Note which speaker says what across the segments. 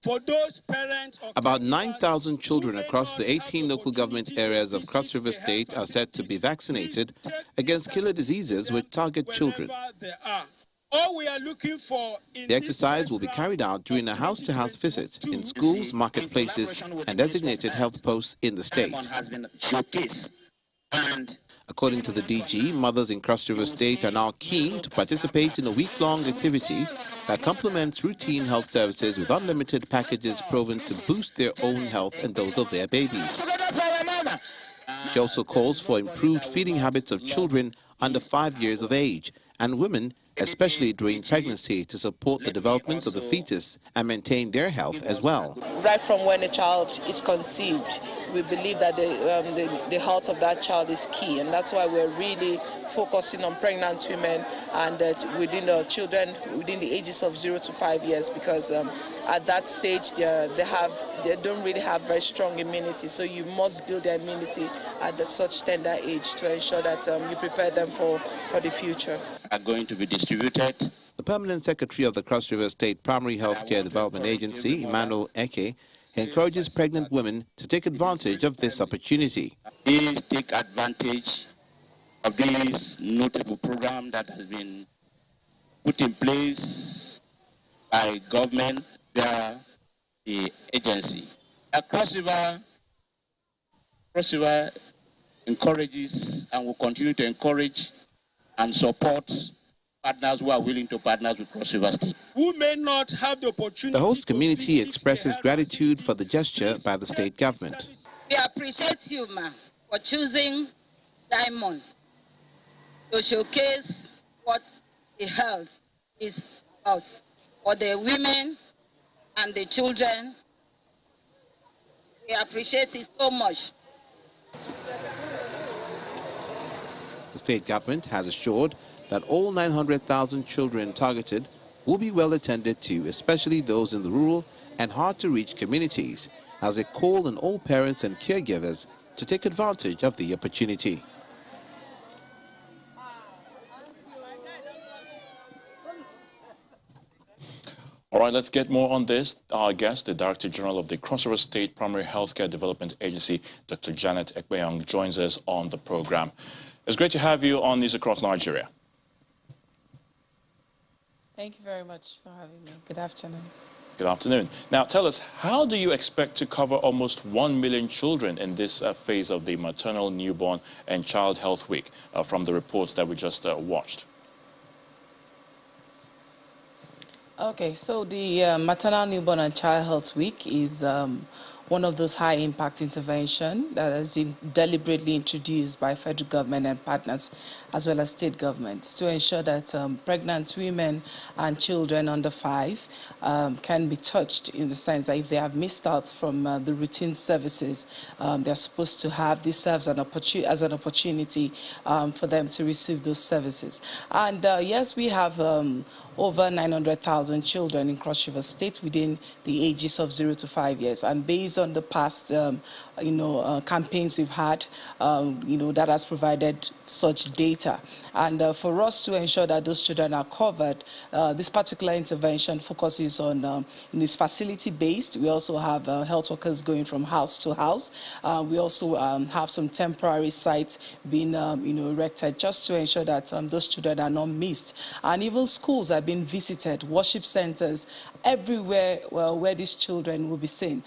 Speaker 1: For those parents or
Speaker 2: About
Speaker 1: caregivers
Speaker 2: 9,000
Speaker 1: who
Speaker 2: children
Speaker 1: may
Speaker 2: across
Speaker 1: not
Speaker 2: the
Speaker 1: have
Speaker 2: 18 local government
Speaker 1: opportunity to
Speaker 2: areas of Cross
Speaker 1: visit
Speaker 2: River
Speaker 1: the health
Speaker 2: State are set to be
Speaker 1: facilities,
Speaker 2: vaccinated
Speaker 1: please take
Speaker 2: against
Speaker 1: these
Speaker 2: killer
Speaker 1: services to
Speaker 2: diseases
Speaker 1: them
Speaker 2: which target children.
Speaker 1: wherever they are. All we are looking for in
Speaker 2: The
Speaker 1: this
Speaker 2: exercise will
Speaker 1: first
Speaker 2: be
Speaker 1: round
Speaker 2: carried out during a
Speaker 1: of
Speaker 2: house-to-house visit in
Speaker 1: 2022
Speaker 2: schools, marketplaces, and designated health posts in the state.
Speaker 3: Has been showcased, and
Speaker 2: According to the DG, mothers in Cross River State are now keen to participate in a week-long activity that complements routine health services with unlimited packages proven to boost their own health and those of their babies. She also calls for improved feeding habits of children under 5 years of age and women, especially during pregnancy, to support the development of the fetus and maintain their health as well.
Speaker 4: Right from when a child is conceived, we believe that the health of that child is key, and that's why we're really focusing on pregnant women and within the children within the ages of 0 to 5 years, because at that stage they don't really have very strong immunity, so you must build their immunity at such tender age to ensure that you prepare them for the future.
Speaker 3: Are going to be distributed.
Speaker 2: The permanent secretary of the Cross River State Primary Healthcare Development Agency, Emmanuel Eke, encourages pregnant women to take advantage of this opportunity.
Speaker 3: Please take advantage of this notable program that has been put in place by government via the agency. Cross River encourages and will continue to encourage and support partners who are willing to partner with Cross River State.
Speaker 1: Who may not have the opportunity.
Speaker 2: The host community
Speaker 1: to
Speaker 2: expresses gratitude for the gesture by the state government.
Speaker 5: We appreciate you, ma, for choosing Diamond to showcase what the health is about for the women and the children. We appreciate it so much.
Speaker 2: The state government has assured that all 900,000 children targeted will be well attended to, especially those in the rural and hard-to-reach communities, as they call on all parents and caregivers to take advantage of the opportunity.
Speaker 6: All right, let's get more on this. Our guest, the Director General of the Cross River State Primary Healthcare Development Agency, Dr. Janet Ekpeyong, joins us on the program. It's great to have you on News Across Nigeria.
Speaker 4: Thank you very much for having me. Good afternoon.
Speaker 6: Good afternoon. Now, tell us, how do you expect to cover almost 1 million children in this phase of the Maternal, Newborn and Child Health Week from the reports that we just watched?
Speaker 4: Okay, so the Maternal, Newborn and Child Health Week is one of those high-impact interventions that has been deliberately introduced by federal government and partners, as well as state governments, to ensure that pregnant women and children under 5 can be touched, in the sense that if they have missed out from the routine services they're supposed to have, this serves as an opportunity for them to receive those services. And yes, we have over 900,000 children in Cross River State within the ages of 0 to 5 years. And based on the past, campaigns we've had, that has provided such data. And for us to ensure that those children are covered, this particular intervention focuses on, it's facility-based. We also have health workers going from house to house. We also have some temporary sites being, erected just to ensure that those children are not missed. And even schools are being visited, worship centers, everywhere where these children will be seen.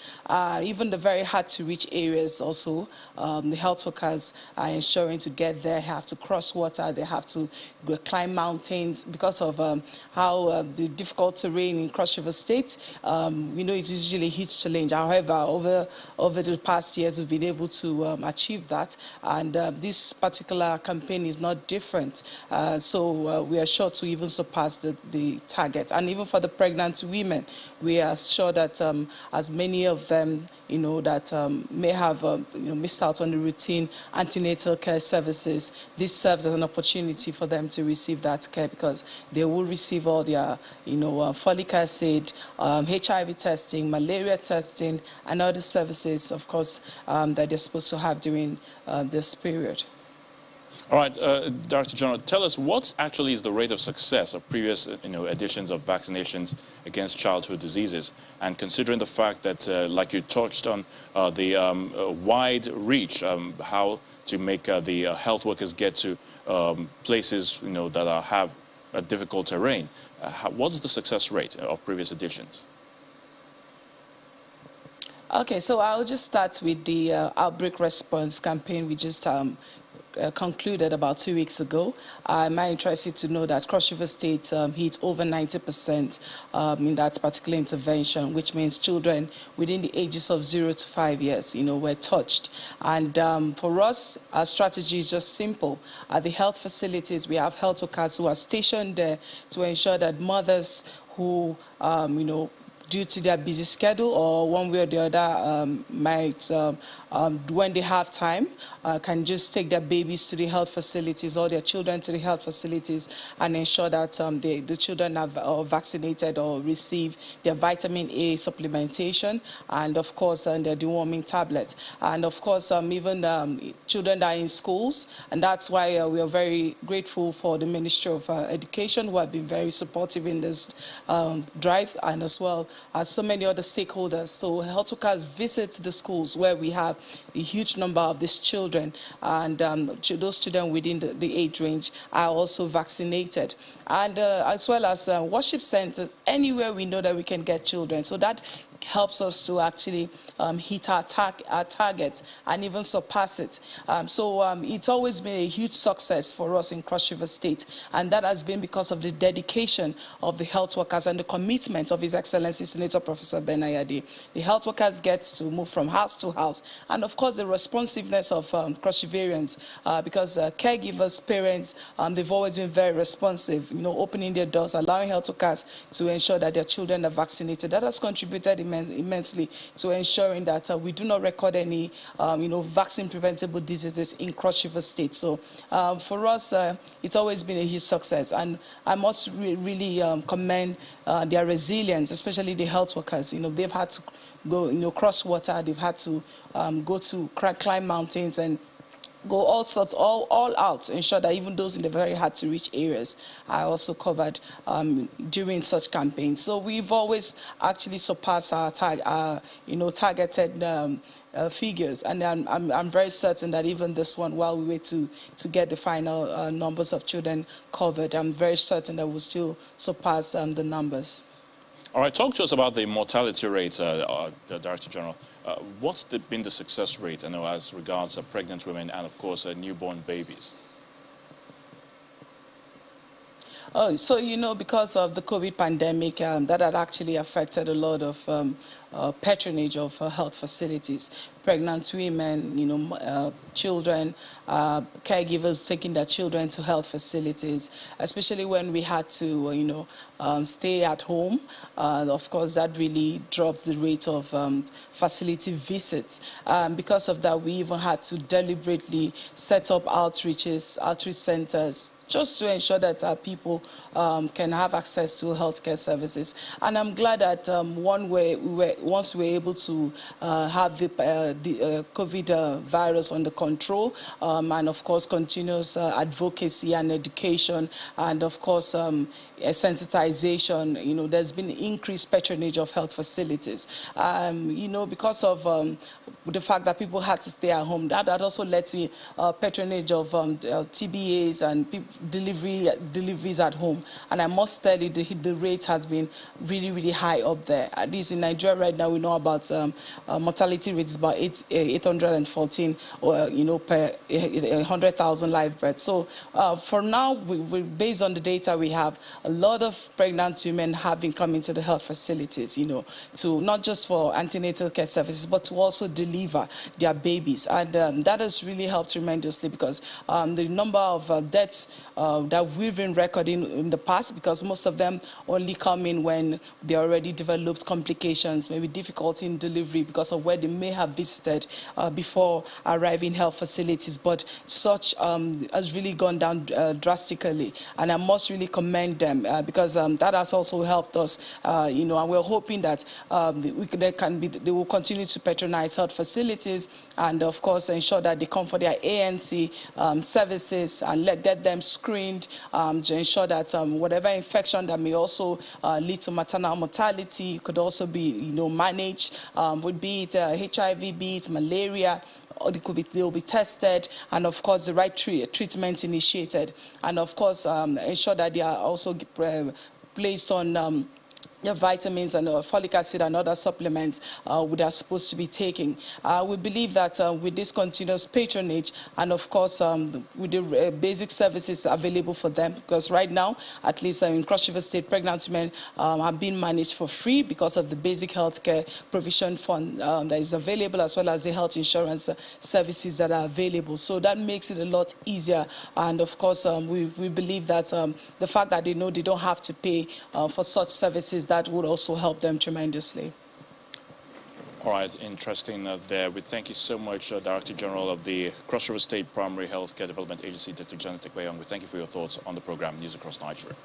Speaker 4: Even the very hard-to-reach areas also, the health workers are ensuring to get there, have to cross water, they have to go climb mountains because of how the difficult terrain in Cross River State. It's usually a huge challenge. However, over the past years, we've been able to achieve that, and this particular campaign is not different. So we are sure to even surpass the target. And even for the pregnant women, we are sure that as many of them that may have missed out on the routine antenatal care services, this serves as an opportunity for them to receive that care, because they will receive all their folic acid, HIV testing, malaria testing, and other services, of course, that they're supposed to have during this period.
Speaker 6: All right, Director General, tell us what actually is the rate of success of previous editions of vaccinations against childhood diseases, and considering the fact that, like you touched on, the wide reach, how to make the health workers get to places that have a difficult terrain. What's the success rate of previous editions?
Speaker 4: Okay, so I'll just start with the outbreak response campaign we just concluded about 2 weeks ago. I'm interested to know that Cross River State hit over 90% in that particular intervention, which means children within the ages of 0 to 5 years, were touched. And for us, our strategy is just simple. At the health facilities, we have health workers who are stationed there to ensure that mothers who, due to their busy schedule or one way or the other might, when they have time, can just take their babies to the health facilities or their children to the health facilities and ensure that the children are vaccinated or receive their vitamin A supplementation and, of course, their deworming tablet. And, of course, even children that are in schools. And that's why we are very grateful for the Ministry of Education, who have been very supportive in this drive, and as well as so many other stakeholders. So health workers visit the schools where we have a huge number of these children, and those children within the age range are also vaccinated. And as well as worship centers, anywhere we know that we can get children. So that helps us to actually hit our target and even surpass it. So it's always been a huge success for us in Cross River State, and that has been because of the dedication of the health workers and the commitment of His Excellency Senator Professor Ben Ayade. The health workers get to move from house to house, and of course the responsiveness of Cross Riverians, because caregivers, parents, they've always been very responsive, opening their doors, allowing health workers to ensure that their children are vaccinated. That has contributed immensely to ensuring that we do not record any, vaccine-preventable diseases in Cross River State. So for us, it's always been a huge success, and I must really commend their resilience, especially the health workers. They've had to go, cross water. They've had to go to climb mountains and go all sorts, all out to ensure that even those in the very hard to reach areas are also covered during such campaigns. So we've always actually surpassed our targeted figures, and I'm very certain that even this one, while we wait to get the final numbers of children covered, I'm very certain that we'll still surpass the numbers.
Speaker 6: All right, talk to us about the mortality rate, Director General. What's been the success rate, as regards pregnant women and, of course, newborn babies?
Speaker 4: Oh, so, because of the COVID pandemic, that had actually affected a lot of patronage of health facilities. Pregnant women, children, caregivers taking their children to health facilities, especially when we had to, stay at home. Of course, that really dropped the rate of facility visits. Because of that, we even had to deliberately set up outreach centers, just to ensure that our people can have access to healthcare services. And I'm glad that once we were able to have the COVID virus under control, and of course continuous advocacy and education, and of course sensitization, there's been increased patronage of health facilities. Because of the fact that people had to stay at home, that also led to patronage of TBAs and deliveries at home. And I must tell you, the rate has been really, really high up there. At least in Nigeria right now, we know about mortality rates about 814, per 100,000 live births. So for now, based on the data we have, a lot of pregnant women have been coming to the health facilities, to not just for antenatal care services, but to also deliver their babies. And that has really helped tremendously, because the number of deaths that we've been recording in the past, because most of them only come in when they already developed complications, maybe difficulty in delivery because of where they may have visited tested before arriving health facilities. But such has really gone down drastically, and I must really commend them because that has also helped us, and we're hoping that they will continue to patronize health facilities and, of course, ensure that they come for their ANC services and get them screened to ensure that whatever infection that may also lead to maternal mortality could also be, managed, would be it HIV, be it malaria, or they'll be tested, and of course the right treatment initiated, and of course ensure that they are also placed on the vitamins and folic acid and other supplements they are supposed to be taking. We believe that with this continuous patronage and, of course, with the basic services available for them, because right now, at least in Cross River State, pregnant women are being managed for free because of the basic health care provision fund that is available, as well as the health insurance services that are available. So that makes it a lot easier. And, of course, we believe that the fact that they know they don't have to pay for such services, that would also help them tremendously.
Speaker 6: All right, interesting there. We thank you so much, Director General of the Cross River State Primary Healthcare Development Agency, Dr. Janet Ekpenyong. We thank you for your thoughts on the program News Across Nigeria.